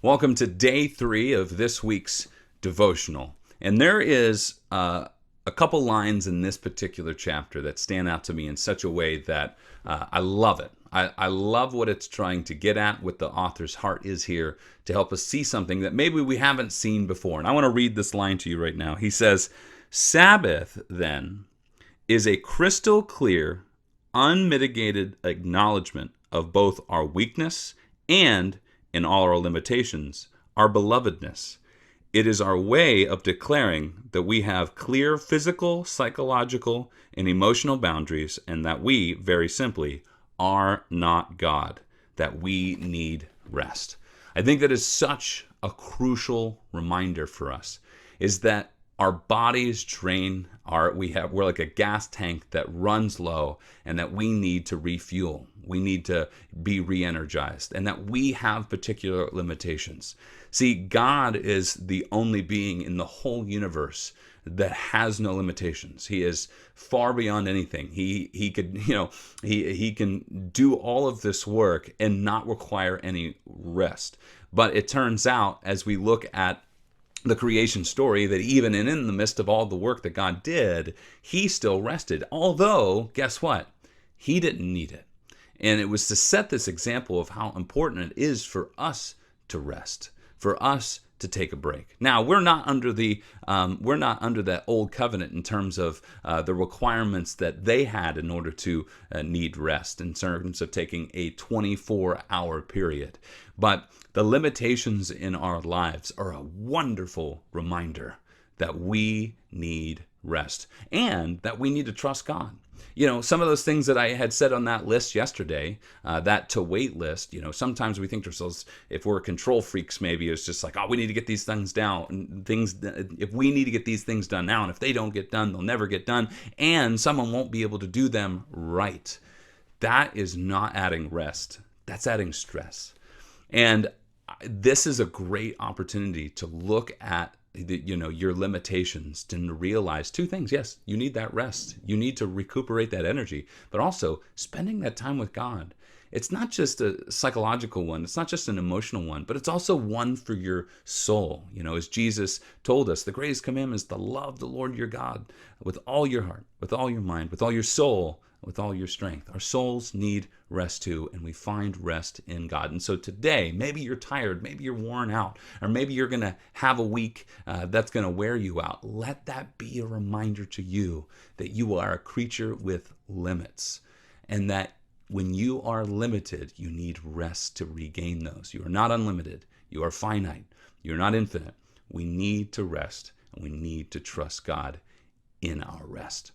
Welcome to day 3 of this week's devotional. And there is a couple lines in this particular chapter that stand out to me in such a way that I love it. I love what it's trying to get at, what the author's heart is here to help us see something that maybe we haven't seen before. And I want to read this line to you right now. He says, "Sabbath, then, is a crystal clear, unmitigated acknowledgement of both our weakness and, in all our limitations, our belovedness. It is our way of declaring that we have clear physical, psychological, and emotional boundaries, and that we, very simply, are not God, that we need rest." I think that is such a crucial reminder for us, is that our bodies drain, we're like a gas tank that runs low, and that we need to refuel. We need to be re-energized, and that we have particular limitations. See, God is the only being in the whole universe that has no limitations. He is far beyond anything. He can do all of this work and not require any rest. But it turns out, as we look at the creation story, that even in the midst of all the work that God did, he still rested. Although, guess what? He didn't need it. And it was to set this example of how important it is for us to rest, for us to take a break. Now, we're not under that old covenant in terms of the requirements that they had in order to need rest, in terms of taking a 24-hour period. But the limitations in our lives are a wonderful reminder that we need rest and that we need to trust God. You know, some of those things that I had said on that list yesterday, that to wait list, sometimes we think to ourselves, if we're control freaks, maybe it's just like, oh, we need to get these things down. If we need to get these things done now, and if they don't get done, they'll never get done, and someone won't be able to do them right. That is not adding rest. That's adding stress. And this is a great opportunity to look at your limitations, to realize two things. Yes, you need that rest. You need to recuperate that energy, but also spending that time with God. It's not just a psychological one. It's not just an emotional one, but it's also one for your soul. As Jesus told us, the greatest commandment is to love the Lord your God with all your heart, with all your mind, with all your soul, with all your strength. Our souls need rest too, and we find rest in God. And so today, maybe you're tired, maybe you're worn out, or maybe you're going to have a week that's going to wear you out. Let that be a reminder to you that you are a creature with limits, and that when you are limited, you need rest to regain those. You are not unlimited. You are finite. You're not infinite. We need to rest, and we need to trust God in our rest.